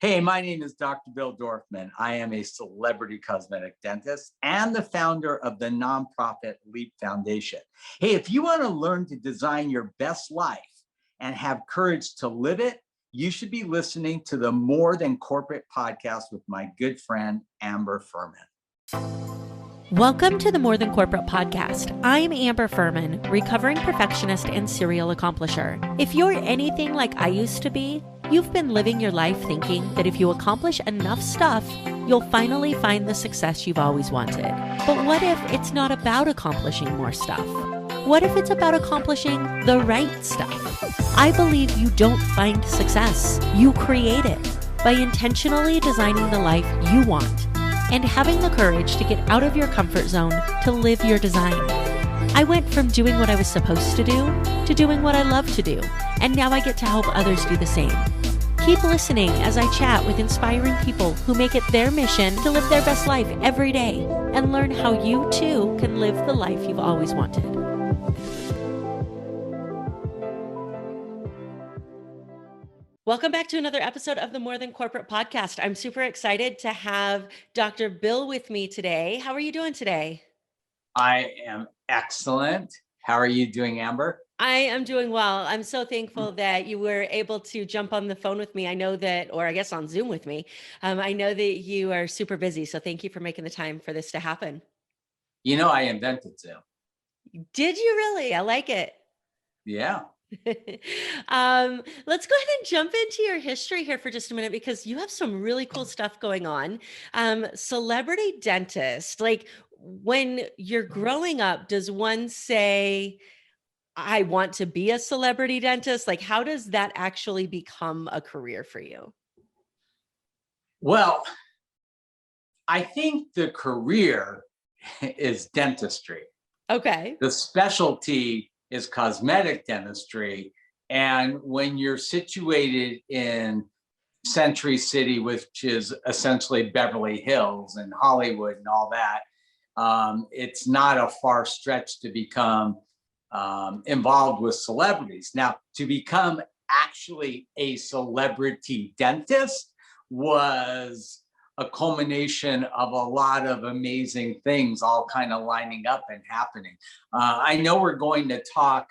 Hey, my name is Dr. Bill Dorfman. I am a celebrity cosmetic dentist and the founder of the nonprofit LEAP Foundation. Hey, if you want to learn to design your best life and have courage to live it, you should be listening to the More Than Corporate podcast with my good friend, Amber Fuhriman. Welcome to the More Than Corporate podcast. I'm Amber Fuhriman, recovering perfectionist and serial accomplisher. If you're anything like I used to be, you've been living your life thinking that if you accomplish enough stuff, you'll finally find the success you've always wanted. But what if it's not about accomplishing more stuff? What if it's about accomplishing the right stuff? I believe you don't find success, you create it by intentionally designing the life you want and having the courage to get out of your comfort zone to live your design. I went from doing what I was supposed to do to doing what I love to do, and now I get to help others do the same. Keep listening as I chat with inspiring people who make it their mission to live their best life every day and learn how you too can live the life you've always wanted. Welcome back to another episode of the More Than Corporate podcast. I'm super excited to have Dr. Bill with me today. How are you doing today? I am excellent. How are you doing, Amber? I am doing well. I'm so thankful that you were able to jump on the phone with me. I know that, or I guess on Zoom with me. I know that you are super busy. So thank you for making the time for this to happen. You know, I invented Zoom. Did you really? I like it. Yeah. Let's go ahead and jump into your history here for just a minute, because you have some really cool stuff going on. Celebrity dentist, like when you're growing up, does one say, I want to be a celebrity dentist? Like, how does that actually become a career for you? Well, I think the career is dentistry. Okay. The specialty is cosmetic dentistry. And when you're situated in Century City, which is essentially Beverly Hills and Hollywood and all that, it's not a far stretch to become involved with celebrities. Now, to become actually a celebrity dentist was a culmination of a lot of amazing things all kind of lining up and happening. I know we're going to talk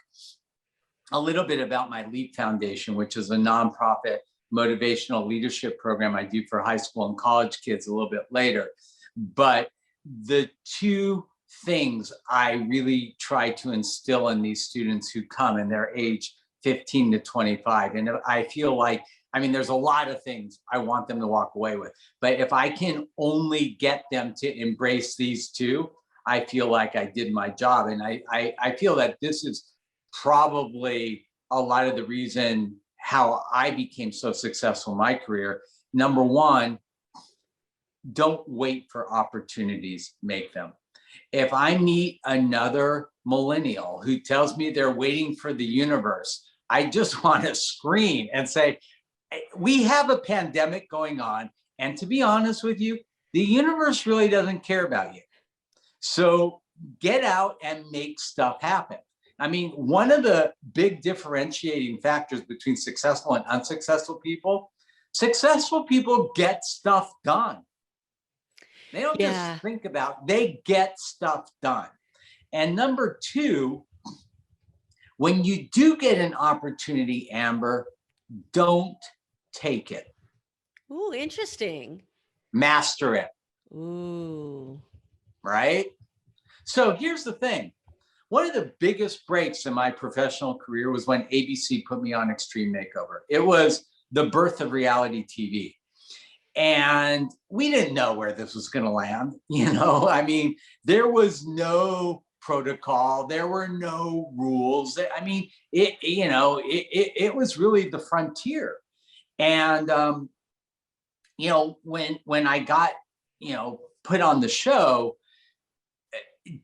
a little bit about my LEAP Foundation, which is a nonprofit motivational leadership program I do for high school and college kids a little bit later. But the two things I really try to instill in these students who come and they're age 15 to 25. And I feel like, I mean, there's a lot of things I want them to walk away with, but if I can only get them to embrace these two, I feel like I did my job. And I feel that this is probably a lot of the reason how I became so successful in my career. Number one, don't wait for opportunities, make them. If I meet another millennial who tells me they're waiting for the universe, I just want to scream and say, we have a pandemic going on. And to be honest with you, the universe really doesn't care about you. So get out and make stuff happen. I mean, one of the big differentiating factors between successful and unsuccessful people, successful people get stuff done. They don't just think about, they get stuff done. And number two, when you do get an opportunity, Amber, don't take it. Ooh, interesting. Master it. Ooh. Right? So here's the thing. One of the biggest breaks in my professional career was when ABC put me on Extreme Makeover. It was the birth of reality TV. And we didn't know where this was going to land. You know, I mean, there was no protocol. There were no rules. I mean, it was really the frontier. And, you know, when I got, you know, put on the show,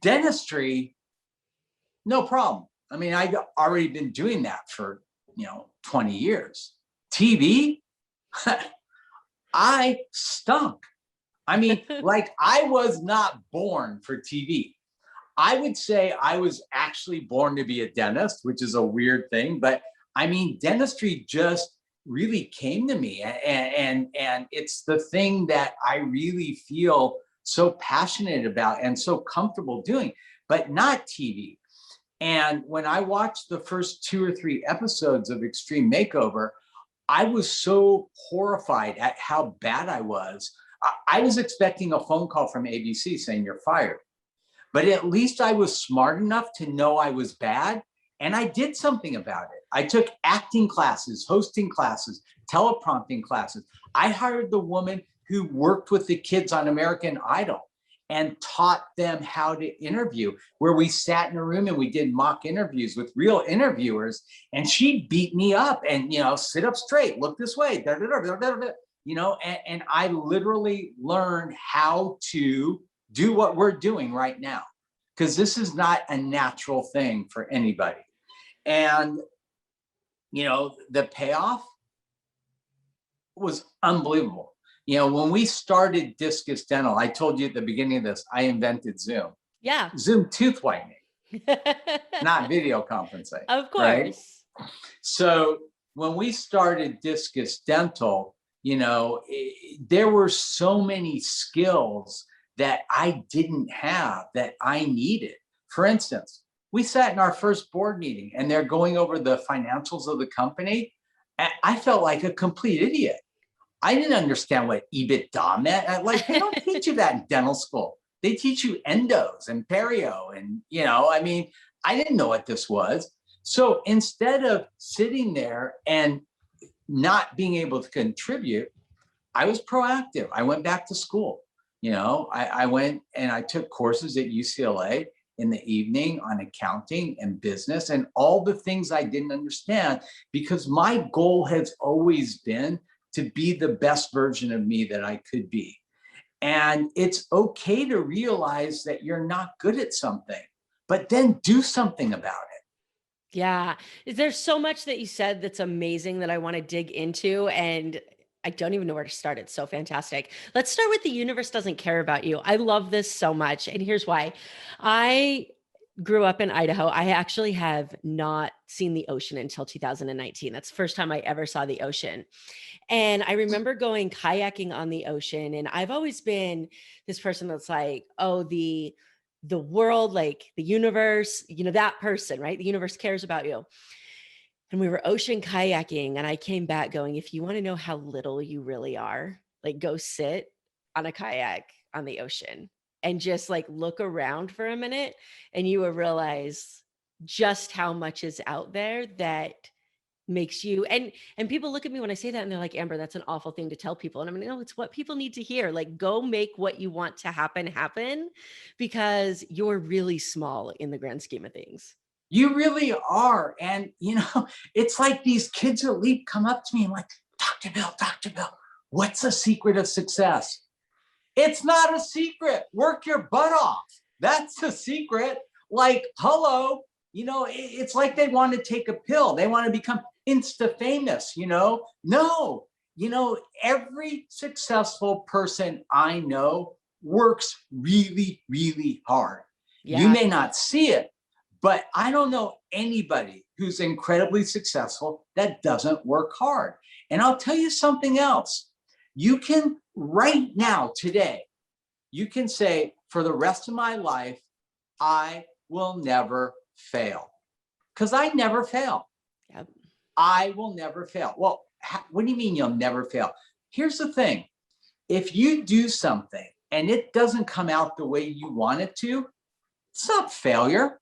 dentistry, no problem. I mean, I'd already been doing that for, 20 years. TV, I stunk. I mean, like I was not born for TV. I would say I was actually born to be a dentist, which is a weird thing, but I mean, dentistry just really came to me. And it's the thing that I really feel so passionate about and so comfortable doing, but not TV. And when I watched the first 2 or 3 episodes of Extreme Makeover, I was so horrified at how bad I was. I was expecting a phone call from ABC saying you're fired. But at least I was smart enough to know I was bad, and I did something about it. I took acting classes, hosting classes, teleprompting classes. I hired the woman who worked with the kids on American Idol and taught them how to interview, where we sat in a room and we did mock interviews with real interviewers, and she beat me up and, sit up straight, look this way, and I literally learned how to do what we're doing right now, because this is not a natural thing for anybody. And, the payoff was unbelievable. When we started Discus Dental, I told you at the beginning of this, I invented Zoom. Yeah. Zoom tooth whitening, not video conferencing. Of course. Right? So when we started Discus Dental, there were so many skills that I didn't have that I needed. For instance, we sat in our first board meeting and they're going over the financials of the company. And I felt like a complete idiot. I didn't understand what EBITDA meant. They don't teach you that in dental school. They teach you endos and perio. And, I didn't know what this was. So instead of sitting there and not being able to contribute, I was proactive. I went back to school. I went and I took courses at UCLA in the evening on accounting and business and all the things I didn't understand, because my goal has always been to be the best version of me that I could be. And it's okay to realize that you're not good at something, but then do something about it. Yeah. There's so much that you said that's amazing that I want to dig into, and I don't even know where to start. It's so fantastic. Let's start with the universe doesn't care about you. I love this so much. And here's why. I grew up in Idaho. I actually have not seen the ocean until 2019. That's the first time I ever saw the ocean. And I remember going kayaking on the ocean. And I've always been this person that's like, oh, the world, like the universe, that person, right? The universe cares about you. And we were ocean kayaking, and I came back going, if you want to know how little you really are, go sit on a kayak on the ocean and just look around for a minute, and you will realize just how much is out there that makes you, and people look at me when I say that and they're like, Amber, that's an awful thing to tell people. And I'm like, no, it's what people need to hear. Go make what you want to happen, because you're really small in the grand scheme of things. You really are. And, it's like these kids at LEAP come up to me and like, Dr. Bill, what's the secret of success? It's not a secret. Work your butt off. That's the secret. Hello, it's like they want to take a pill. They want to become Insta famous, No, every successful person I know works really, really hard. Yeah. You may not see it, but I don't know anybody who's incredibly successful that doesn't work hard. And I'll tell you something else. You can right now, today, you can say, for the rest of my life, I will never fail. Because I never fail. Yep. I will never fail. Well, what do you mean you'll never fail? Here's the thing. If you do something and it doesn't come out the way you want it to, it's not failure.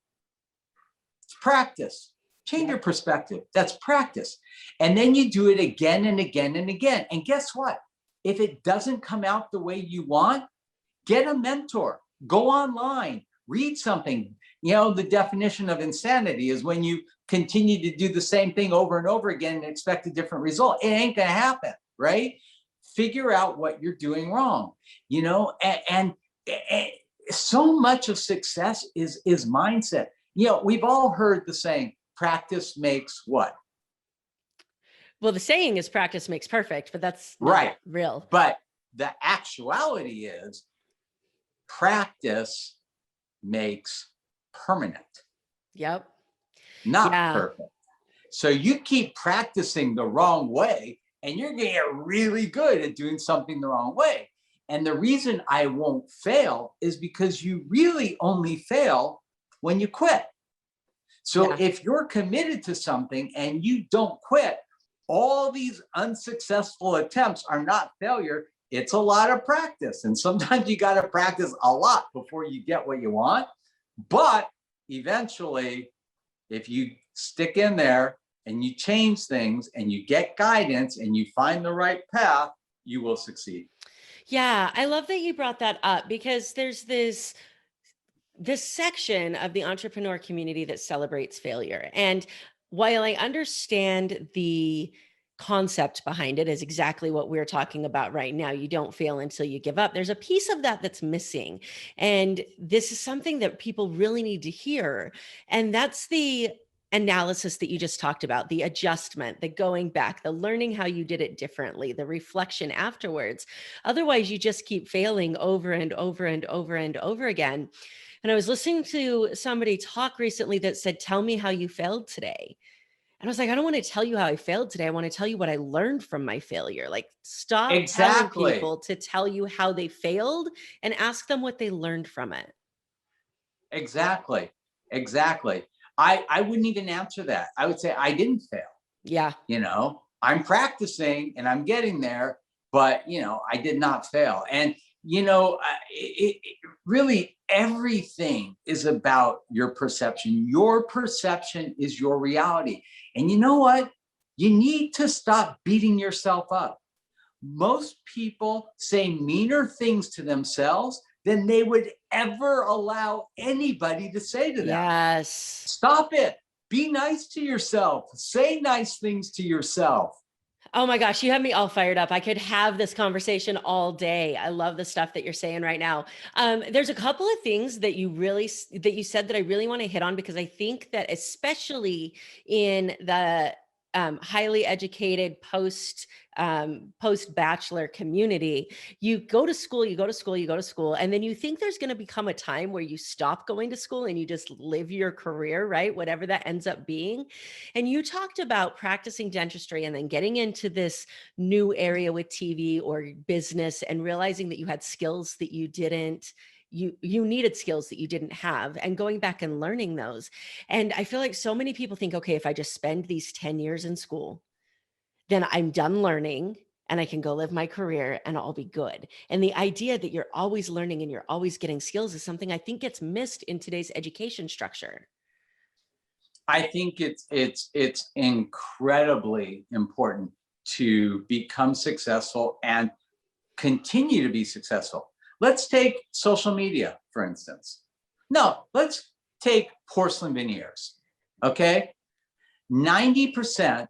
It's practice. Change your perspective. That's practice. And then you do it again and again and again. And guess what? If it doesn't come out the way you want, get a mentor. Go online. Read something. The definition of insanity is when you continue to do the same thing over and over again and expect a different result. It ain't going to happen, right? Figure out what you're doing wrong, and so much of success is mindset. We've all heard the saying, practice makes what? Well, the saying is practice makes perfect, but that's not right. Real. But the actuality is practice makes permanent. Yep. Not perfect. So you keep practicing the wrong way and you're going to get really good at doing something the wrong way. And the reason I won't fail is because you really only fail when you quit. So if you're committed to something and you don't quit, all these unsuccessful attempts are not failure. It's a lot of practice. And sometimes you got to practice a lot before you get what you want. But eventually, if you stick in there and you change things and you get guidance and you find the right path, you will succeed. Yeah, I love that you brought that up, because there's this section of the entrepreneur community that celebrates failure. And while I understand the concept behind it is exactly what we're talking about right now, you don't fail until you give up, there's a piece of that that's missing. And this is something that people really need to hear. And that's the analysis that you just talked about, the adjustment, the going back, the learning how you did it differently, the reflection afterwards. Otherwise, you just keep failing over and over and over and over again. And I was listening to somebody talk recently that said, tell me how you failed today. And I was like, I don't want to tell you how I failed today. I want to tell you what I learned from my failure. Like, stop telling people to tell you how they failed and ask them what they learned from it. Exactly. I wouldn't even answer that. I would say I didn't fail. Yeah. I'm practicing and I'm getting there, but I did not fail. And really everything is about your perception. Your perception is your reality. And you know what? You need to stop beating yourself up. Most people say meaner things to themselves than they would ever allow anybody to say to them. Yes. Stop it. Be nice to yourself. Say nice things to yourself. Oh my gosh, you have me all fired up. I could have this conversation all day. I love the stuff that you're saying right now. There's a couple of things that you said that I really want to hit on, because I think that especially in the highly educated post bachelor community, you go to school, and then you think there's going to become a time where you stop going to school and you just live your career, right? Whatever that ends up being. And you talked about practicing dentistry and then getting into this new area with TV or business and realizing that you had skills that you needed skills that you didn't have, and going back and learning those. And I feel like so many people think, okay, if I just spend these 10 years in school, then I'm done learning and I can go live my career and I'll be good. And the idea that you're always learning and you're always getting skills is something I think gets missed in today's education structure. I think it's incredibly important to become successful and continue to be successful. Let's take social media, for instance. No, let's take porcelain veneers, okay? 90%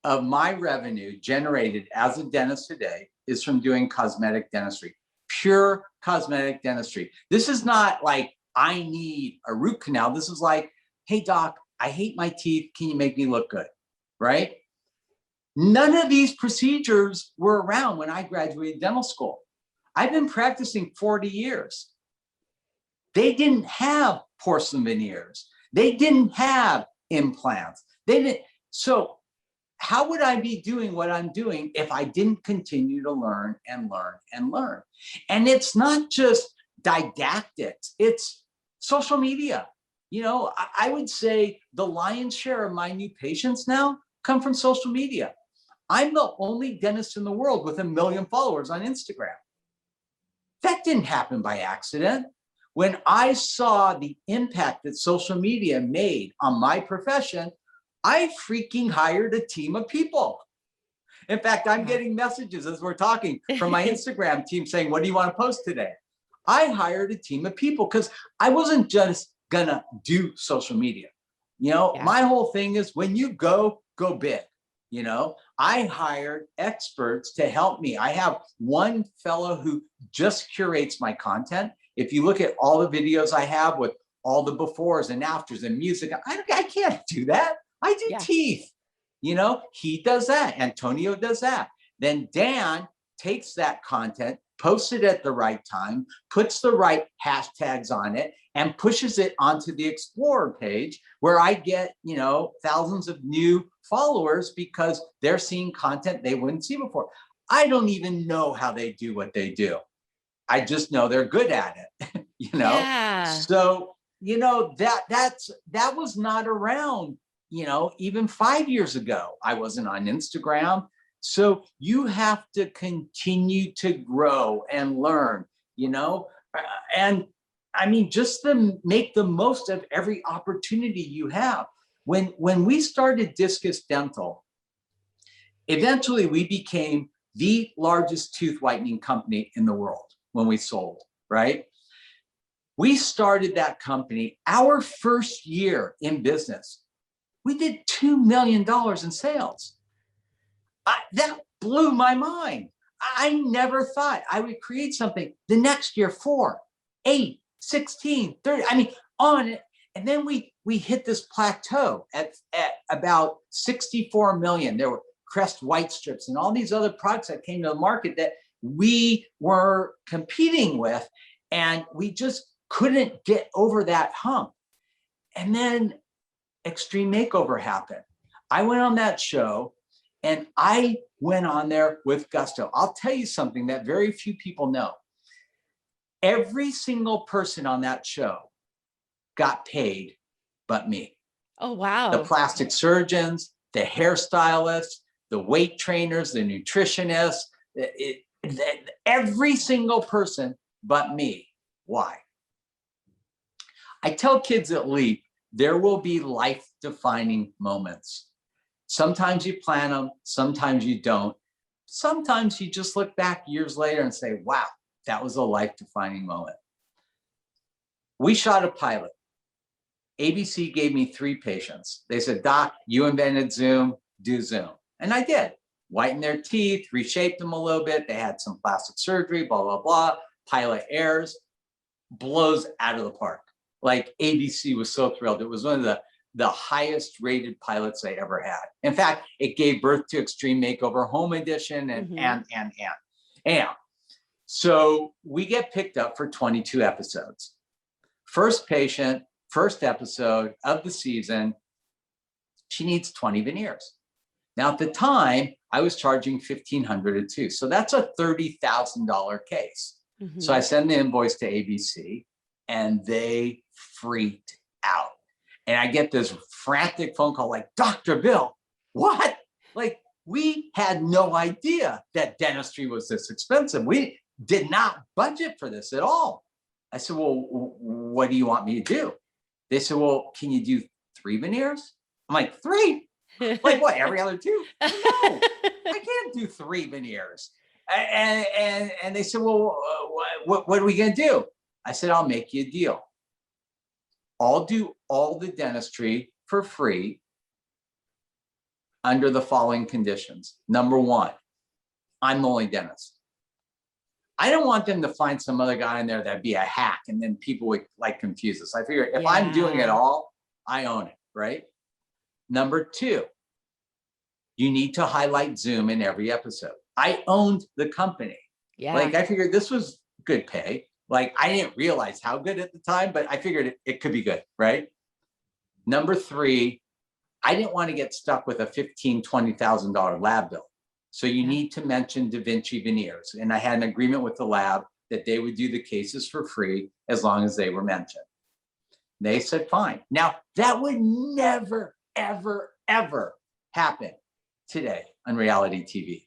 of my revenue generated as a dentist today is from doing cosmetic dentistry, pure cosmetic dentistry. This is not like I need a root canal. This is like, hey, doc, I hate my teeth. Can you make me look good, right? None of these procedures were around when I graduated dental school. I've been practicing 40 years. They didn't have porcelain veneers. They didn't have implants. They didn't. So how would I be doing what I'm doing if I didn't continue to learn and learn and learn? And it's not just didactics, it's social media. I would say the lion's share of my new patients now come from social media. I'm the only dentist in the world with 1 million followers on Instagram. That didn't happen by accident. When I saw the impact that social media made on my profession, I freaking hired a team of people. In fact, I'm getting messages as we're talking from my Instagram team saying, what do you want to post today? I hired a team of people because I wasn't just gonna do social media. My whole thing is when you go big. I hired experts to help me. I have one fellow who just curates my content. If you look at all the videos I have with all the befores and afters and music, I can't do that. I do teeth. He does that. Antonio does that. Then Dan takes that content posts it at the right time, puts the right hashtags on it, and pushes it onto the Explorer page where I get, thousands of new followers because they're seeing content they wouldn't see before. I don't even know how they do what they do. I just know they're good at it, Yeah. So, that was not around, even 5 years ago. I wasn't on Instagram. So you have to continue to grow and learn, and I mean, just to make the most of every opportunity you have. When we started Discus Dental, eventually we became the largest tooth whitening company in the world when we sold, right? We started that company, our first year in business, we did $2 million in sales. That blew my mind. I never thought I would create something the next year, 4, 8, 16, 30, I mean, on it. And then we hit this plateau at about 64 million. There were Crest White Strips and all these other products that came to the market that we were competing with, and we just couldn't get over that hump. And then Extreme Makeover happened. I went on that show, and I went on there with gusto. I'll tell you something that very few people know. Every single person on that show got paid but me. Oh, wow. The plastic surgeons, the hairstylists, the weight trainers, the nutritionists, every single person but me. Why? I tell kids at LEAP, there will be life-defining moments. Sometimes you plan them, sometimes you don't. Sometimes you just look back years later and say, wow, that was a life-defining moment. We shot a pilot. ABC gave me 3 patients. They said, Doc, you invented Zoom, do Zoom. And I did. Whiten their teeth, reshaped them a little bit. They had some plastic surgery, blah, blah, blah. Pilot airs, blows out of the park. Like ABC was so thrilled. It was one of the highest rated pilots they ever had. In fact, it gave birth to Extreme Makeover Home Edition and. So we get picked up for 22 episodes. First patient, first episode of the season, she needs 20 veneers. Now at the time, I was charging $1,500 a tooth. So that's a $30,000 case. Mm-hmm. So I send the invoice to ABC and they freaked out. And I get this frantic phone call like, Dr. Bill, what? Like, we had no idea that dentistry was this expensive. We did not budget for this at all. I said, well, what do you want me to do? They said, well, can you do 3 veneers? I'm like, 3? Like what, every other tooth? No, I can't do 3 veneers. And they said, well, what are we going to do? I said, I'll make you a deal. I'll do all the dentistry for free under the following conditions. Number 1, I'm the only dentist. I don't want them to find some other guy in there that'd be a hack and then people would like confuse us. I figure if I'm doing it all, I own it, right? Number 2, you need to highlight Zoom in every episode. I owned the company. Yeah. Like I figured this was good pay. Like I didn't realize how good at the time, but I figured it could be good, right? Number 3, I didn't want to get stuck with a $15,000, $20,000 lab bill. So you need to mention Da Vinci veneers. And I had an agreement with the lab that they would do the cases for free as long as they were mentioned. They said, fine. Now that would never, ever, ever happen today on reality TV.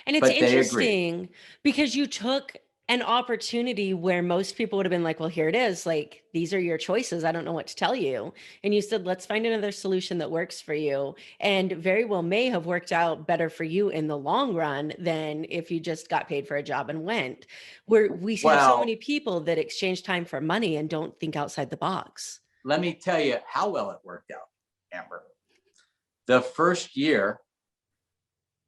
And it's interesting because you took an opportunity where most people would have been like, well, here it is. Like, these are your choices. I don't know what to tell you. And you said, let's find another solution that works for you. And very well may have worked out better for you in the long run than if you just got paid for a job and went. Where we have so many people that exchange time for money and don't think outside the box. Let me tell you how well it worked out, Amber. The first year,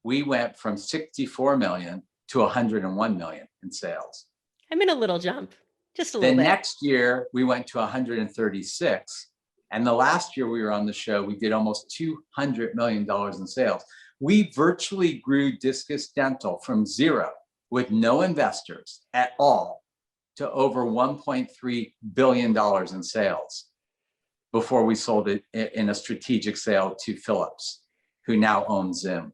we went from 64 million to 101 million in sales. I'm in a little jump, just a little bit. The next year, we went to 136. And the last year we were on the show, we did almost $200 million in sales. We virtually grew Discus Dental from 0 with no investors at all to over $1.3 billion in sales before we sold it in a strategic sale to Philips, who now owns Zoom.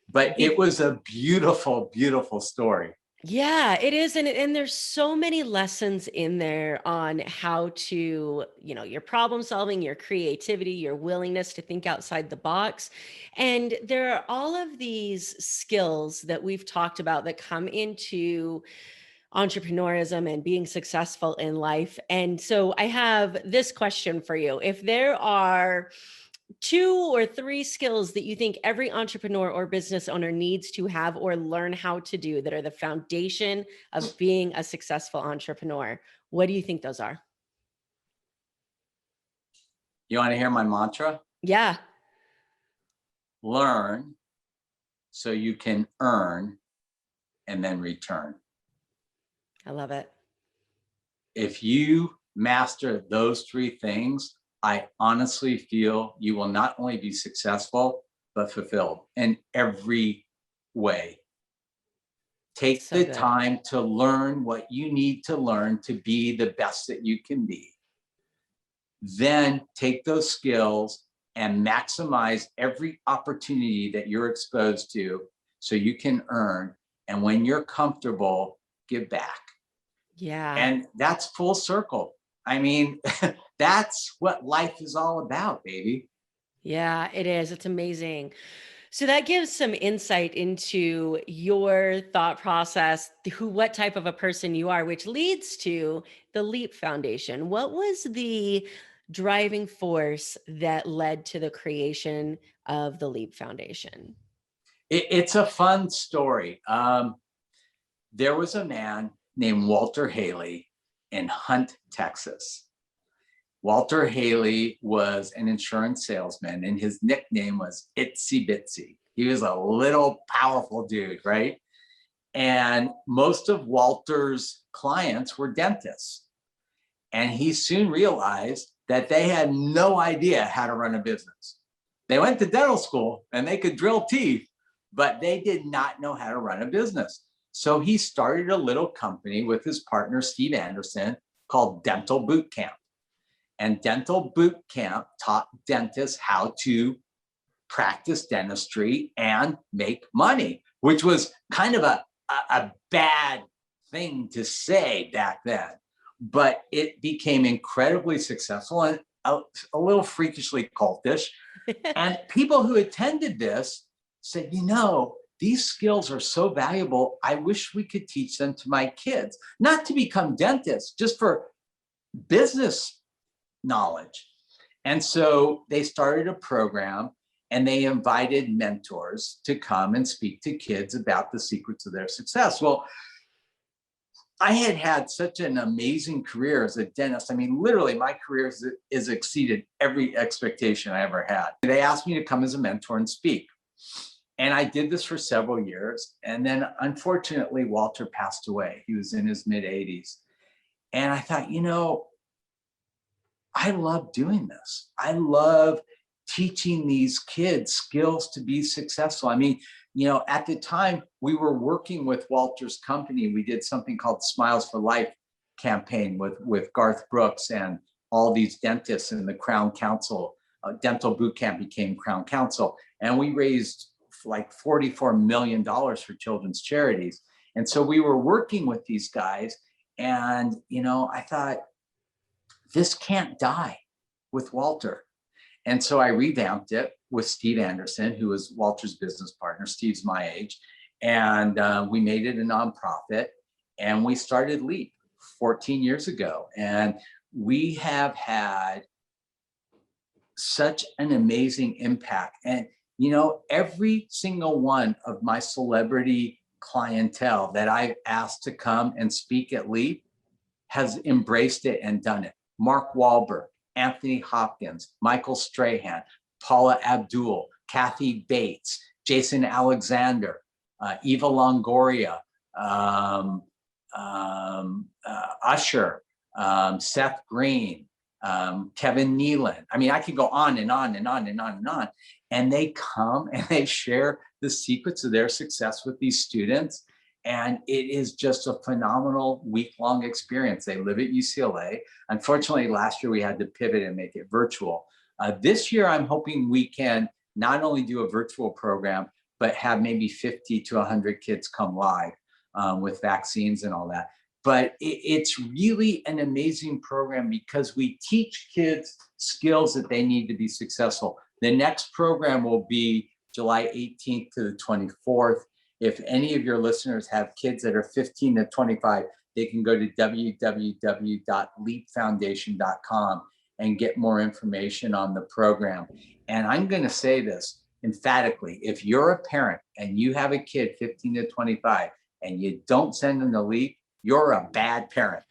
But it was a beautiful, beautiful story. Yeah, it is. And there's so many lessons in there on how to, your problem solving, your creativity, your willingness to think outside the box. And there are all of these skills that we've talked about that come into entrepreneurism and being successful in life. And so I have this question for you. If there are 2 or 3 skills that you think every entrepreneur or business owner needs to have or learn how to do that are the foundation of being a successful entrepreneur, what do you think those are? You want to hear my mantra? Yeah. Learn so you can earn and then return. I love it. If you master those 3 things, I honestly feel you will not only be successful, but fulfilled in every way. Take So the good. time to learn what you need to learn to be the best that you can be. Then take those skills and maximize every opportunity that you're exposed to so you can earn. And when you're comfortable, give back. Yeah. And that's full circle. I mean, that's what life is all about, baby. Yeah, it is. It's amazing. So that gives some insight into your thought process, what type of a person you are, which leads to the LEAP Foundation. What was the driving force that led to the creation of the LEAP Foundation? It's a fun story. There was a man named Walter Haley in Hunt, Texas. Walter Haley was an insurance salesman, and his nickname was Itsy Bitsy. He was a little powerful dude, right? And most of Walter's clients were dentists. And he soon realized that they had no idea how to run a business. They went to dental school and they could drill teeth, but they did not know how to run a business. So he started a little company with his partner, Steve Anderson, called Dental Boot Camp. And Dental Boot Camp taught dentists how to practice dentistry and make money, which was kind of a bad thing to say back then. But it became incredibly successful and a little freakishly cultish. And people who attended this said, these skills are so valuable. I wish we could teach them to my kids, not to become dentists, just for business knowledge. And so they started a program and they invited mentors to come and speak to kids about the secrets of their success. Well, I had such an amazing career as a dentist. I mean, literally, my career has exceeded every expectation I ever had. They asked me to come as a mentor and speak. And I did this for several years. And then, unfortunately, Walter passed away. He was in his mid-80s. And I thought, I love doing this. I love teaching these kids skills to be successful. I mean, at the time we were working with Walter's company. We did something called Smiles for Life campaign with Garth Brooks and all these dentists in the Crown Council. Dental Boot Camp became Crown Council. And we raised like $44 million for children's charities. And so we were working with these guys. And, I thought, this can't die with Walter. And so I revamped it with Steve Anderson, who was Walter's business partner. Steve's my age. And we made it a nonprofit. And we started LEAP 14 years ago. And we have had such an amazing impact. And, every single one of my celebrity clientele that I've asked to come and speak at LEAP has embraced it and done it. Mark Wahlberg, Anthony Hopkins, Michael Strahan, Paula Abdul, Kathy Bates, Jason Alexander, Eva Longoria, Usher, Seth Green, Kevin Nealon. I mean, I could go on and on and on and on and on. And they come and they share the secrets of their success with these students. And it is just a phenomenal week-long experience. They live at UCLA. Unfortunately, last year we had to pivot and make it virtual. This year, I'm hoping we can not only do a virtual program, but have maybe 50 to 100 kids come live with vaccines and all that. But it's really an amazing program because we teach kids skills that they need to be successful. The next program will be July 18th to the 24th. If any of your listeners have kids that are 15 to 25, they can go to www.leapfoundation.com and get more information on the program. And I'm going to say this emphatically. If you're a parent and you have a kid 15 to 25 and you don't send them to LEAP, you're a bad parent.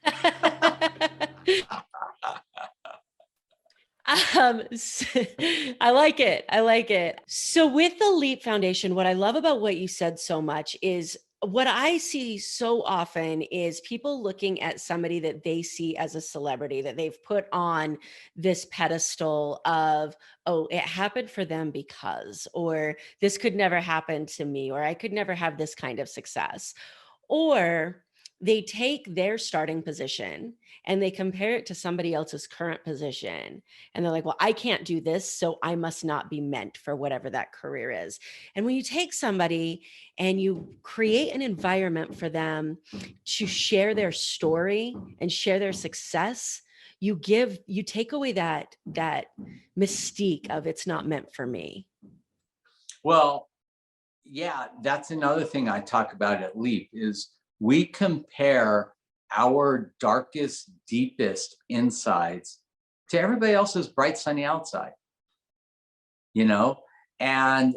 I like it. I like it. So with the LEAP Foundation, what I love about what you said so much is what I see so often is people looking at somebody that they see as a celebrity that they've put on this pedestal of, oh, it happened for them because, or this could never happen to me, or I could never have this kind of success. Or they take their starting position and they compare it to somebody else's current position. And they're like, well, I can't do this, so I must not be meant for whatever that career is. And when you take somebody and you create an environment for them to share their story and share their success, you take away that mystique of it's not meant for me. Well, yeah, that's another thing I talk about at LEAP is we compare our darkest, deepest insides to everybody else's bright, sunny outside, and,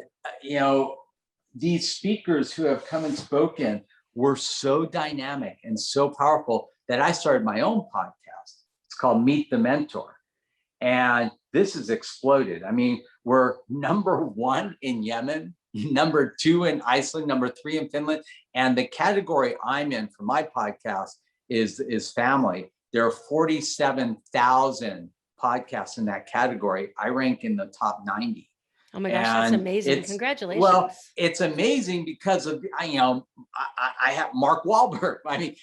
these speakers who have come and spoken were so dynamic and so powerful that I started my own podcast. It's called Meet the Mentor. And this has exploded. I mean, we're #1 in Yemen, #2 in Iceland, #3 in Finland. And the category I'm in for my podcast is family. There are 47,000 podcasts in that category. I rank in the top 90. Oh my gosh, that's amazing. Congratulations. Well, it's amazing because of, I have Mark Wahlberg. I mean,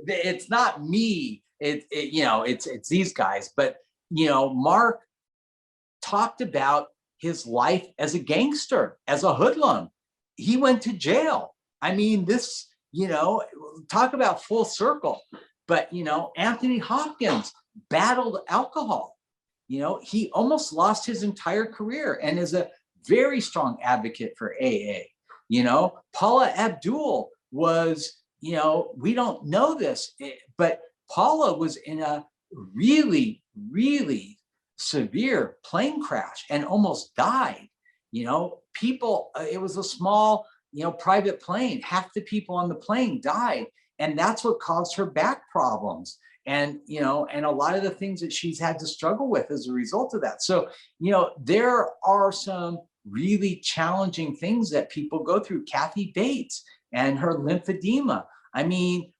it's not me. It's these guys. But, Mark talked about his life as a gangster, as a hoodlum. He went to jail. I mean, this, talk about full circle. But, Anthony Hopkins battled alcohol. He almost lost his entire career and is a very strong advocate for AA. Paula Abdul was, we don't know this, but Paula was in a really, really severe plane crash and almost died. People, it was a small, private plane. Half the people on the plane died. And that's what caused her back problems. And, and a lot of the things that she's had to struggle with as a result of that. So, there are some really challenging things that people go through. Kathy Bates and her lymphedema. I mean,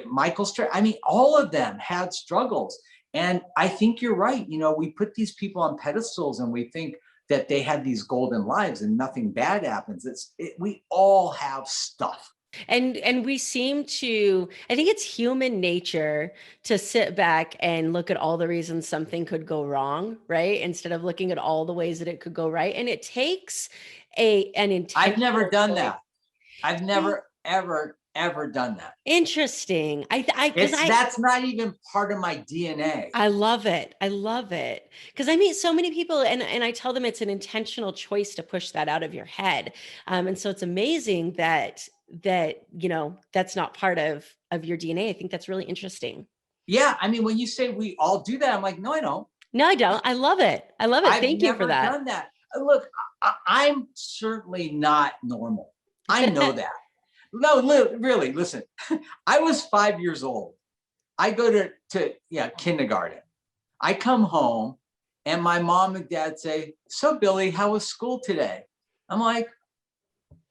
Michael Strahan, I mean, all of them had struggles. And I think you're right. We put these people on pedestals and we think that they had these golden lives and nothing bad happens. We all have stuff. And we seem to, I think it's human nature to sit back and look at all the reasons something could go wrong, right? Instead of looking at all the ways that it could go right. And it takes an intentional. I've never done that. I've never, ever done that. Interesting. That's not even part of my DNA. I love it. I love it. Because I meet so many people and I tell them it's an intentional choice to push that out of your head. And so it's amazing that that's not part of your DNA. I think that's really interesting. Yeah. I mean, when you say we all do that, I'm like, no, I don't. No, I don't. I love it. I love it. Thank you for that. I've never done that. Look, I'm certainly not normal. I know that. No, really, listen, I was 5 years old. I go to kindergarten. I come home and my mom and dad say, so Billy, how was school today? I'm like,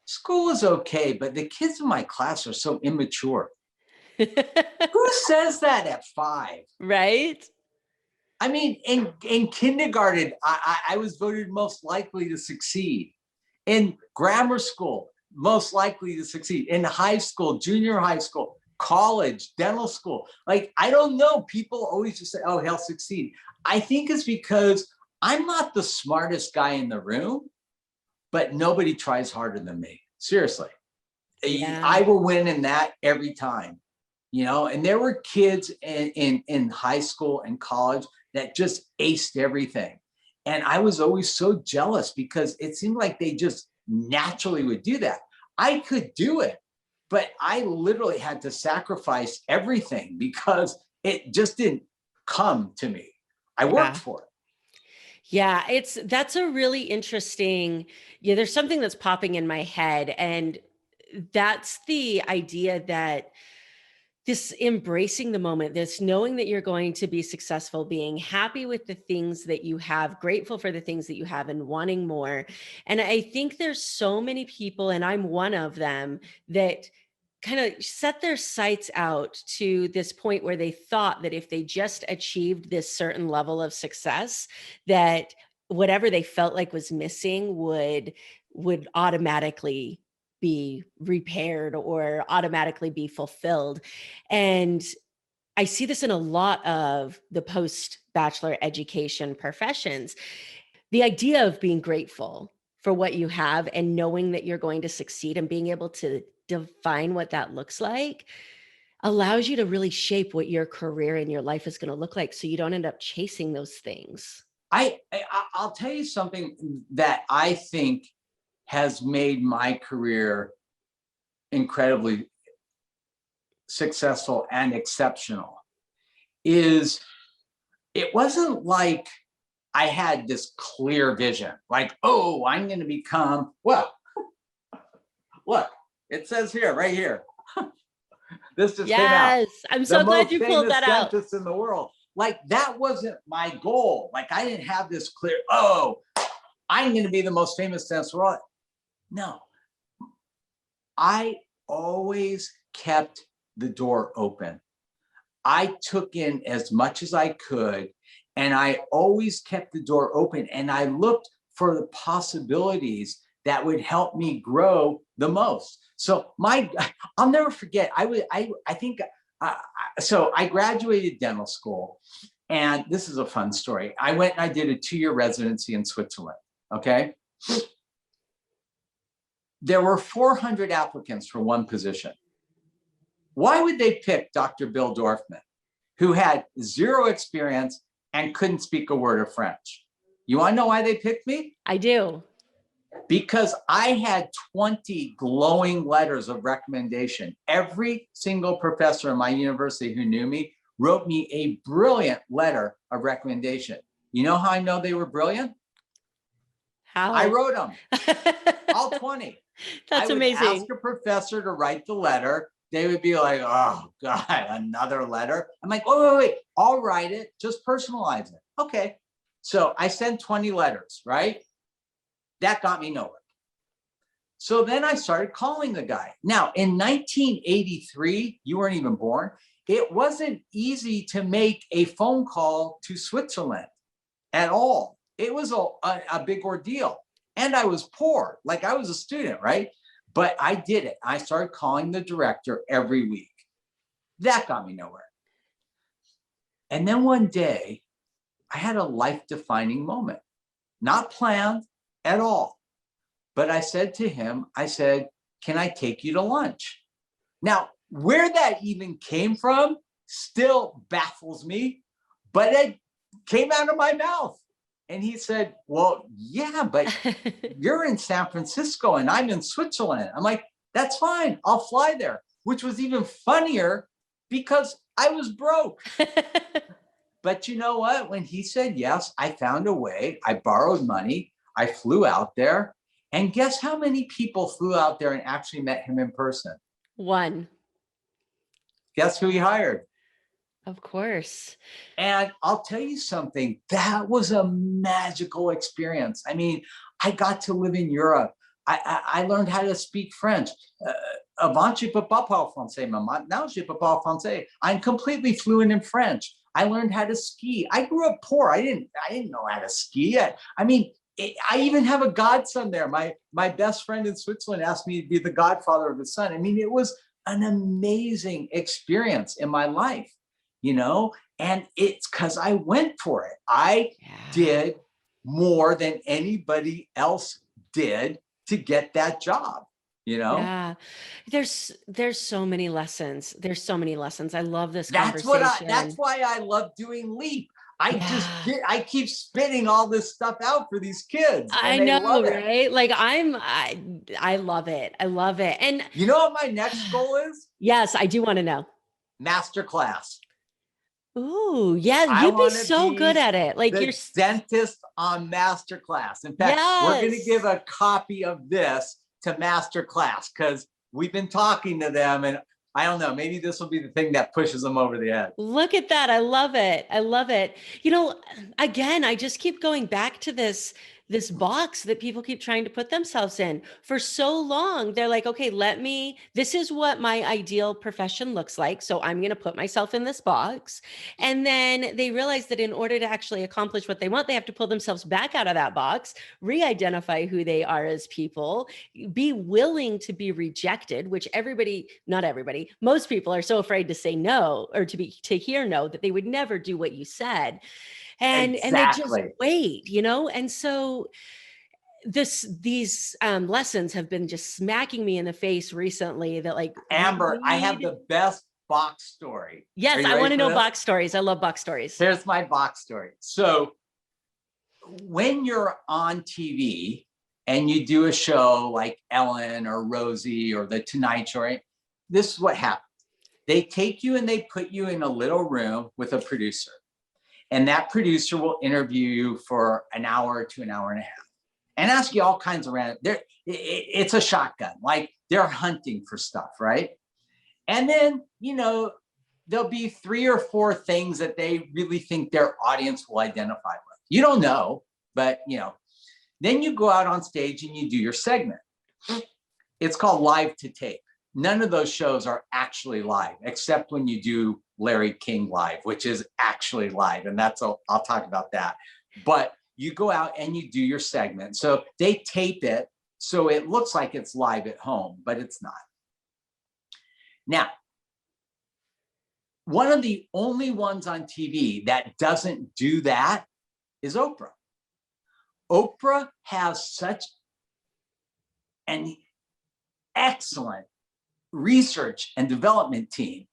school is okay, but the kids in my class are so immature. Who says that at 5? Right? I mean, in kindergarten, I was voted most likely to succeed. In grammar school, most likely to succeed in high school, junior high school, college, dental school. Like, I don't know. People always just say, oh, he'll succeed. I think it's because I'm not the smartest guy in the room, but nobody tries harder than me. Seriously. Yeah. I will win in that every time, you know, and there were kids in high school and college that just aced everything. And I was always so jealous because it seemed like they just naturally would do that. I could do it, but I literally had to sacrifice everything because it just didn't come to me. I worked for it. Yeah, that's a really interesting, there's something that's popping in my head, and that's the idea that this embracing the moment, this knowing that you're going to be successful, being happy with the things that you have, grateful for the things that you have, and wanting more. And I think there's so many people, and I'm one of them, that kind of set their sights out to this point where they thought that if they just achieved this certain level of success, that whatever they felt like was missing would automatically be repaired or automatically be fulfilled. And I see this in a lot of the post-bachelor education professions. The idea of being grateful for what you have and knowing that you're going to succeed and being able to define what that looks like allows you to really shape what your career and your life is going to look like, so you don't end up chasing those things. I'll tell you something that I think has made my career incredibly successful and exceptional is it wasn't like I had this clear vision, like, oh, I'm going to become, well, look, it says here, right here. This just came out. Yes, I'm so glad you pulled that out. The most famous dentist in the world. Like, that wasn't my goal. Like, I didn't have this clear, oh, I'm going to be the most famous dentist in the world. No, I always kept the door open. I took in as much as I could, and I always kept the door open, and I looked for the possibilities that would help me grow the most. So I'll never forget, so I graduated dental school, and this is a fun story. I went and I did a 2-year residency in Switzerland, okay? There were 400 applicants for one position. Why would they pick Dr. Bill Dorfman, who had 0 experience and couldn't speak a word of French? You want to know why they picked me? I do. Because I had 20 glowing letters of recommendation. Every single professor in my university who knew me wrote me a brilliant letter of recommendation. You know how I know they were brilliant? How? I wrote them, all 20. That's amazing. I would ask a professor to write the letter. They would be like, oh God, another letter. I'm like, wait, I'll write it, just personalize it. Okay. So I sent 20 letters, right? That got me nowhere. So then I started calling the guy. Now, in 1983, you weren't even born, it wasn't easy to make a phone call to Switzerland at all. It was a big ordeal. And I was poor, like I was a student, right? But I did it. I started calling the director every week. That got me nowhere. And then one day, I had a life-defining moment, not planned at all. But I said to him, I said, can I take you to lunch? Now, where that even came from still baffles me, but it came out of my mouth. And he said, well, yeah, but you're in San Francisco and I'm in Switzerland. I'm like, that's fine. I'll fly there, which was even funnier because I was broke. But you know what? When he said yes, I found a way. I borrowed money. I flew out there. And guess how many people flew out there and actually met him in person? 1. Guess who he hired? Of course. And I'll tell you something, that was a magical experience. I mean, I got to live in Europe. I learned how to speak French. Avant, je peux pas parler français, maman. Now je peux parler français. I'm completely fluent in French. I learned how to ski. I grew up poor. I didn't know how to ski. I mean, I even have a godson there. My best friend in Switzerland asked me to be the godfather of his son. I mean, it was an amazing experience in my life, and it's because I went for it. I did more than anybody else did to get that job, Yeah. There's so many lessons. There's so many lessons. I love this That's conversation. why I love doing Leap. Yeah. I keep spitting all this stuff out for these kids I and they know, love it. right? Like I love it. I love it. And You know what my next goal is? yes, I do want to know. Masterclass. Ooh, yeah, I you'd be want to so good be at it. Like the dentist on Masterclass. In fact, we're going to yes. give a copy of this to Masterclass because we've been talking to them, and I don't know, maybe this will be the thing that pushes them over the edge. Look at that. I love it. I love it. Again, I just keep going back to this box that people keep trying to put themselves in. For so long, they're like, okay, this is what my ideal profession looks like. So I'm going to put myself in this box. And then they realize that in order to actually accomplish what they want, they have to pull themselves back out of that box, re-identify who they are as people, be willing to be rejected, which not everybody, most people are so afraid to say no or to hear no that they would never do what you said. And they just wait, and so these lessons have been just smacking me in the face recently that like Amber, I have the best box story. Yes, I want to know box stories. I love box stories. Here's my box story. So when you're on TV and you do a show like Ellen or Rosie or The Tonight Show, this is what happens. They take you and they put you in a little room with a producer. And that producer will interview you for an hour to an hour and a half and ask you all kinds of random. It's a shotgun, like they're hunting for stuff, right? And then, there'll be 3 or 4 things that they really think their audience will identify with. You don't know, but, then you go out on stage and you do your segment. It's called live to tape. None of those shows are actually live, except when you do Larry King Live, which is actually live. And I'll talk about that. But you go out and you do your segment. So they tape it so it looks like it's live at home, but it's not. Now, one of the only ones on TV that doesn't do that is Oprah. Oprah has such an excellent research and development team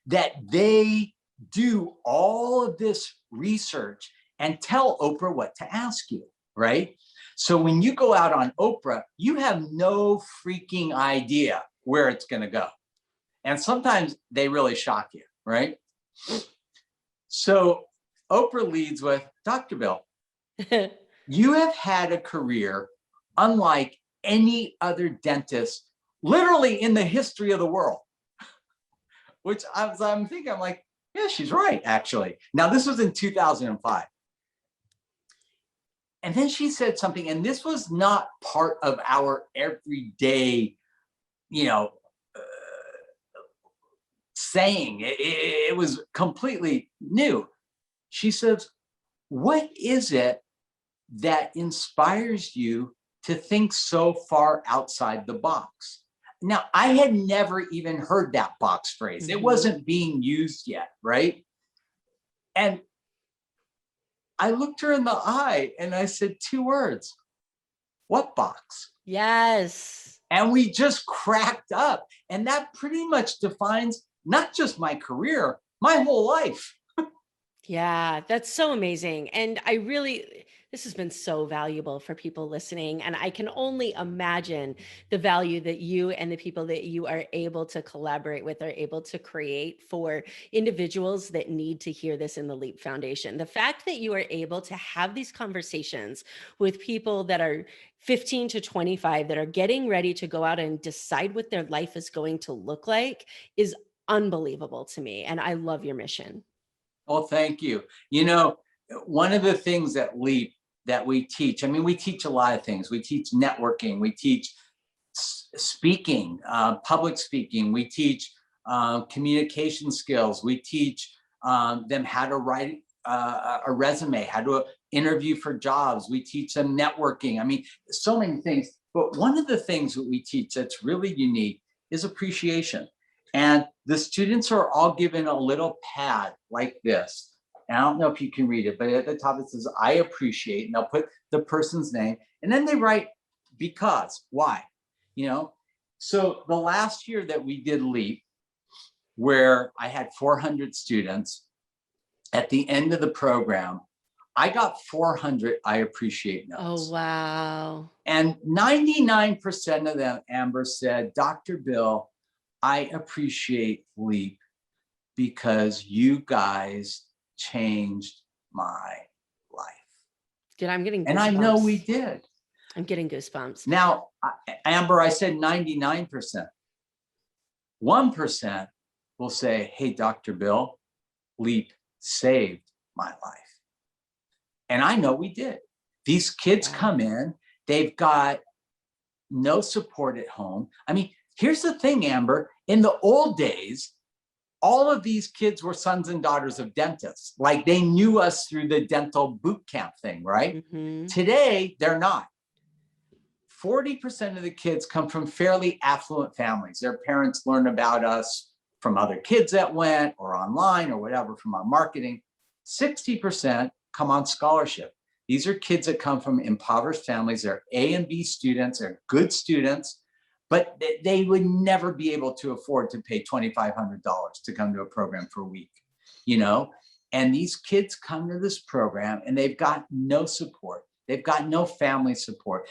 that they do all of this research and tell Oprah what to ask you, right? So when you go out on Oprah, you have no freaking idea where it's going to go. And sometimes they really shock you, right? So Oprah leads with, Dr. Bill, you have had a career unlike any other dentist literally in the history of the world, which I'm thinking, I'm like, yeah, she's right, actually. Now, this was in 2005. And then she said something, and this was not part of our everyday, saying. It was completely new. She says, what is it that inspires you to think so far outside the box? Now, I had never even heard that box phrase. It wasn't being used yet, right? And I looked her in the eye and I said 2 words. What box? Yes. And we just cracked up. And that pretty much defines not just my career, my whole life. Yeah, that's so amazing. And this has been so valuable for people listening. And I can only imagine the value that you and the people that you are able to collaborate with are able to create for individuals that need to hear this in the Leap Foundation. The fact that you are able to have these conversations with people that are 15 to 25 that are getting ready to go out and decide what their life is going to look like is unbelievable to me. And I love your mission. Well, thank you. One of the things that Leap that we teach, we teach a lot of things. We teach networking, we teach speaking, public speaking, we teach communication skills, we teach them how to write a resume, how to interview for jobs. We teach them networking. I mean, so many things. But one of the things that we teach that's really unique is appreciation. And the students are all given a little pad like this. And I don't know if you can read it, but at the top it says, I appreciate, and they'll put the person's name, and then they write because, why, you know? So the last year that we did LEAP, where I had 400 students, at the end of the program, I got 400 I appreciate notes. Oh, wow. And 99% of them, Amber, said, Dr. Bill, I appreciate LEAP because you guys changed my life. Dude, I'm getting goosebumps. And I know we did. I'm getting goosebumps. Now, Amber, I said 99%. 1% will say, hey, Dr. Bill, LEAP saved my life. And I know we did. These kids come in, they've got no support at home. I mean, here's the thing, Amber, in the old days, all of these kids were sons and daughters of dentists. Like they knew us through the dental boot camp thing, right? Mm-hmm. Today, they're not. 40% of the kids come from fairly affluent families. Their parents learn about us from other kids that went or online or whatever from our marketing. 60% come on scholarship. These are kids that come from impoverished families. They're A and B students. They're good students, but they would never be able to afford to pay $2,500 to come to a program for a week, you know? And these kids come to this program and they've got no support. They've got no family support.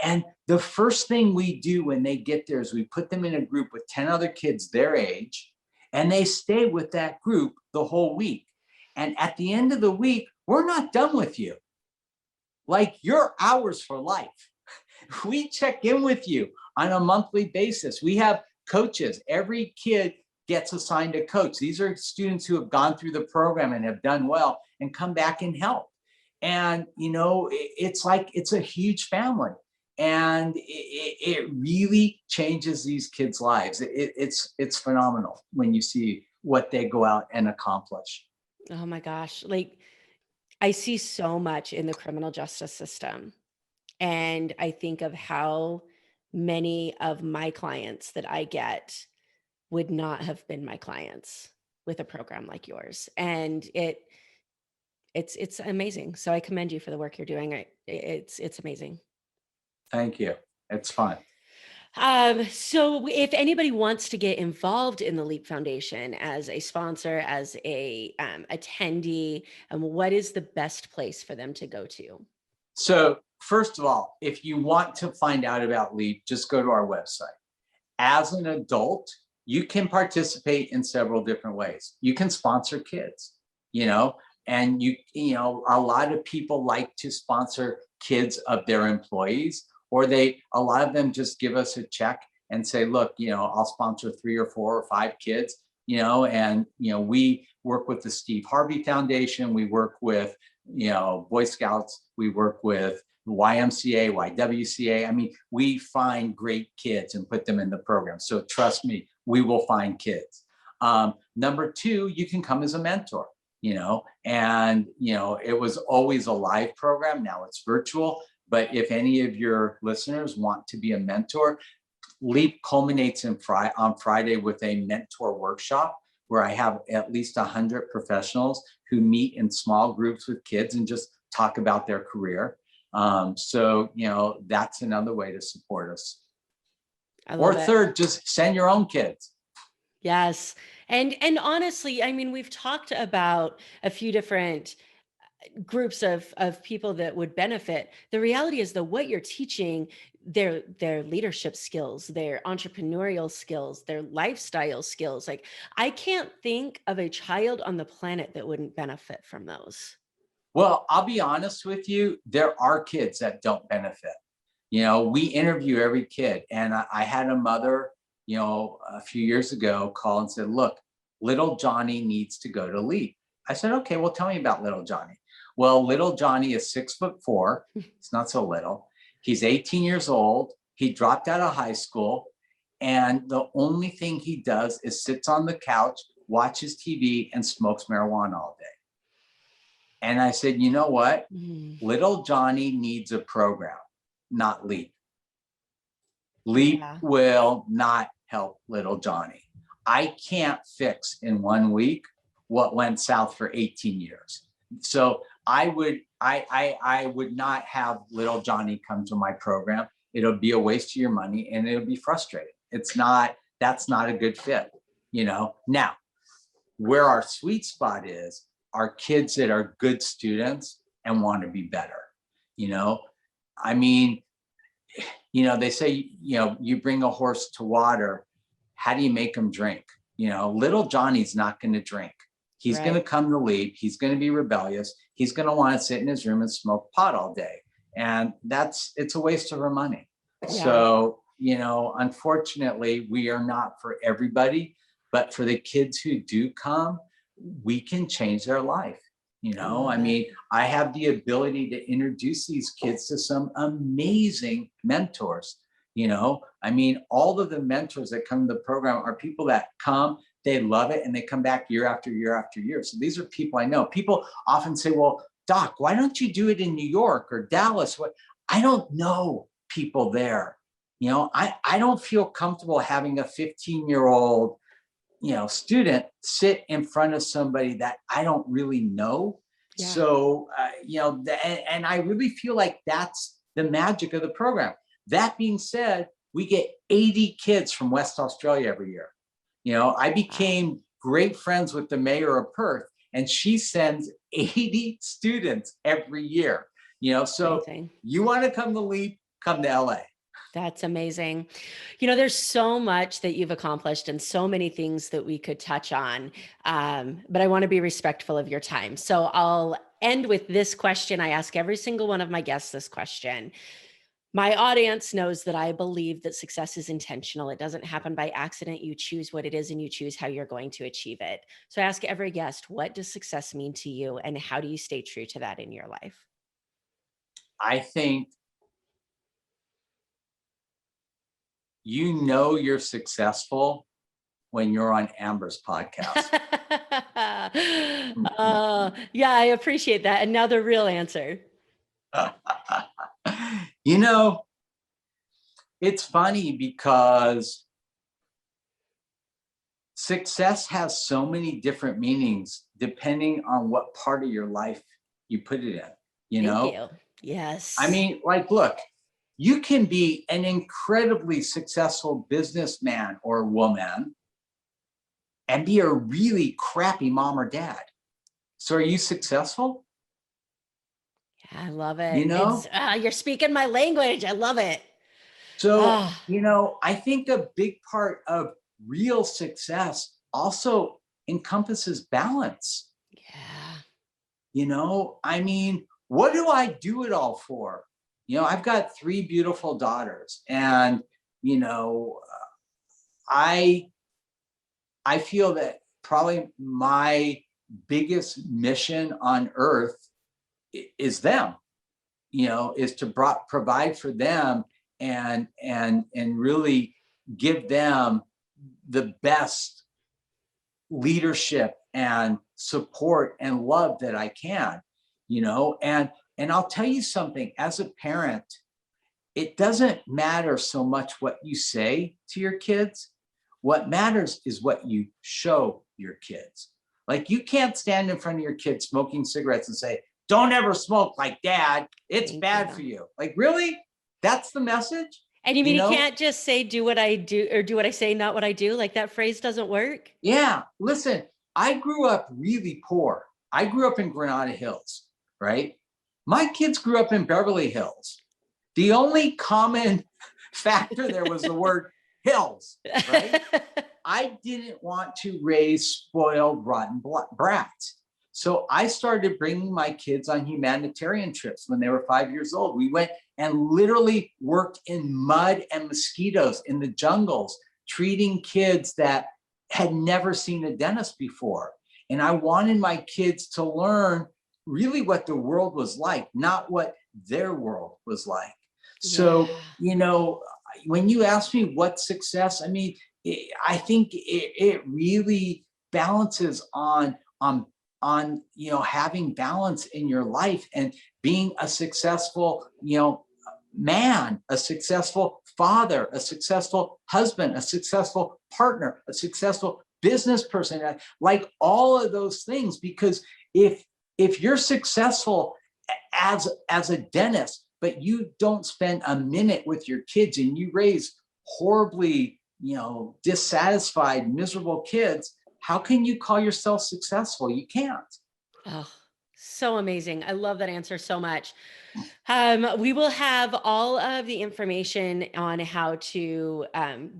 And the first thing we do when they get there is we put them in a group with 10 other kids their age, and they stay with that group the whole week. And at the end of the week, we're not done with you. Like, you're ours for life. We check in with you on a monthly basis. We have coaches. Every kid gets assigned a coach. These are students who have gone through the program and have done well and come back and help. And, you know, it's like, it's a huge family. And it really changes these kids' lives. It's phenomenal when you see what they go out and accomplish. Oh my gosh. Like, I see so much in the criminal justice system. And I think of how many of my clients that I get would not have been my clients with a program like yours. And it's amazing. So I commend you for the work you're doing. It's amazing. Thank you. It's fun. So if anybody wants to get involved in the LEAP Foundation as a sponsor, as a attendee, what is the best place for them to go to? So first of all, if you want to find out about LEAP, just go to our website. As an adult, you can participate in several different ways. You can sponsor kids, you know, and you know, a lot of people like to sponsor kids of their employees, or a lot of them just give us a check and say, look, you know, I'll sponsor 3 or 4 or 5 kids, you know, and, you know, we work with the Steve Harvey Foundation. We work with, you know, Boy Scouts. We work with YMCA, YWCA. I mean, we find great kids and put them in the program. So trust me, we will find kids. Number 2, you can come as a mentor, you know, and, you know, it was always a live program. Now it's virtual. But if any of your listeners want to be a mentor, LEAP culminates on Friday with a mentor workshop where I have at least 100 professionals who meet in small groups with kids and just talk about their career. So, you know, that's another way to support us. Or third, just send your own kids. Yes. And honestly, I mean, we've talked about a few different groups of people that would benefit. The reality is, though, what you're teaching, their leadership skills, their entrepreneurial skills, their lifestyle skills. Like, I can't think of a child on the planet that wouldn't benefit from those. Well, I'll be honest with you, there are kids that don't benefit. You know, we interview every kid, and I had a mother, you know, a few years ago call and said, look, little Johnny needs to go to LEAP. I said, okay, well, tell me about little Johnny. Well, little Johnny is 6'4". He's not so little. He's 18 years old. He dropped out of high school. And the only thing he does is sits on the couch, watches TV, and smokes marijuana all day. And I said, you know what? Mm. Little Johnny needs a program, not LEAP. LEAP Yeah. will not help little Johnny. I can't fix in 1 week what went south for 18 years. So I would not have little Johnny come to my program. It'll be a waste of your money and it'll be frustrating. That's not a good fit, Now, where our sweet spot is, are kids that are good students and want to be better. I mean, they say, you bring a horse to water, how do you make him drink? Little Johnny's not going to drink. He's going to come to LEAP. He's going to be rebellious. He's going to want to sit in his room and smoke pot all day. And it's a waste of our money. Yeah. So, unfortunately, we are not for everybody, but for the kids who do come, we can change their life. I mean, I have the ability to introduce these kids to some amazing mentors. I mean, all of the mentors that come to the program are people that come, they love it, and they come back year after year after year. So these are people I know. People often say, well, Doc, why don't you do it in New York or Dallas? I don't know people there. I don't feel comfortable having a 15-year-old student sit in front of somebody that I don't really know. Yeah. So, and I really feel like that's the magic of the program. That being said, we get 80 kids from West Australia every year. I became great friends with the mayor of Perth, and she sends 80 students every year. So amazing. You want to come to LEAP, come to LA. That's amazing. There's so much that you've accomplished and so many things that we could touch on, but I want to be respectful of your time. So I'll end with this question. I ask every single one of my guests this question. My audience knows that I believe that success is intentional. It doesn't happen by accident. You choose what it is and you choose how you're going to achieve it. So I ask every guest, what does success mean to you and how do you stay true to that in your life? I think you're successful when you're on Amber's podcast. Yeah, I appreciate that. And now the real answer. It's funny because success has so many different meanings depending on what part of your life you put it in, Thank you. Yes. I mean, look, you can be an incredibly successful businessman or woman and be a really crappy mom or dad. So are you successful? Yeah, I love it. You're speaking my language. I love it. So, I think a big part of real success also encompasses balance. Yeah. I mean, what do I do it all for? I've got 3 beautiful daughters and, I feel that probably my biggest mission on earth is them, is to provide for them and really give them the best leadership and support and love that I can, and I'll tell you something, as a parent, it doesn't matter so much what you say to your kids. What matters is what you show your kids. You can't stand in front of your kids smoking cigarettes and say, don't ever smoke like dad. It's bad for you. Really? That's the message? And you mean you can't just say, do what I do or do what I say, not what I do? That phrase doesn't work? Yeah. Listen, I grew up really poor. I grew up in Granada Hills, right? My kids grew up in Beverly Hills. The only common factor there was the word hills, right? I didn't want to raise spoiled, rotten brats. So I started bringing my kids on humanitarian trips when they were 5 years old. We went and literally worked in mud and mosquitoes in the jungles, treating kids that had never seen a dentist before. And I wanted my kids to learn really what the world was like, not what their world was like. So, when you ask me what success, I mean, I think it really balances on having balance in your life and being a successful, man, a successful father, a successful husband, a successful partner, a successful business person, like all of those things. Because if you're successful as a dentist, but you don't spend a minute with your kids and you raise horribly, dissatisfied, miserable kids, how can you call yourself successful? You can't. Oh, so amazing. I love that answer so much. We will have all of the information on how to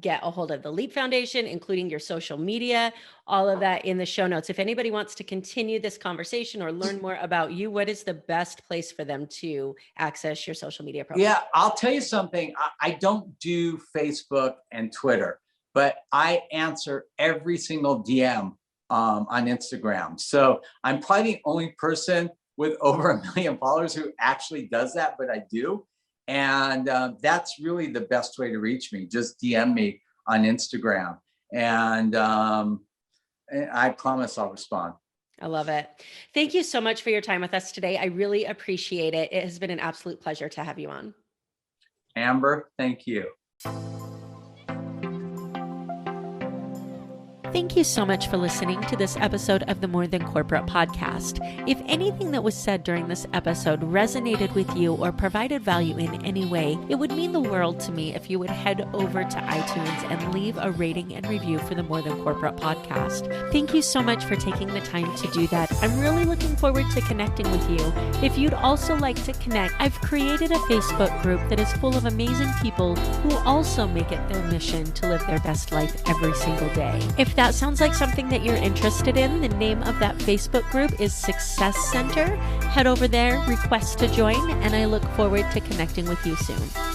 get a hold of the LEAP Foundation, including your social media, all of that in the show notes. If anybody wants to continue this conversation or learn more about you, what is the best place for them to access your social media profile? Yeah, I'll tell you something. I don't do Facebook and Twitter, but I answer every single DM on Instagram. So I'm probably the only person with over 1 million followers who actually does that, but I do. And that's really the best way to reach me. Just DM me on Instagram. And I promise I'll respond. I love it. Thank you so much for your time with us today. I really appreciate it. It has been an absolute pleasure to have you on. Amber, thank you. Thank you so much for listening to this episode of the More Than Corporate podcast. If anything that was said during this episode resonated with you or provided value in any way, it would mean the world to me if you would head over to iTunes and leave a rating and review for the More Than Corporate podcast. Thank you so much for taking the time to do that. I'm really looking forward to connecting with you. If you'd also like to connect, I've created a Facebook group that is full of amazing people who also make it their mission to live their best life every single day. If that sounds like something that you're interested in, the name of that Facebook group is Success Center. Head over there, request to join, and I look forward to connecting with you soon.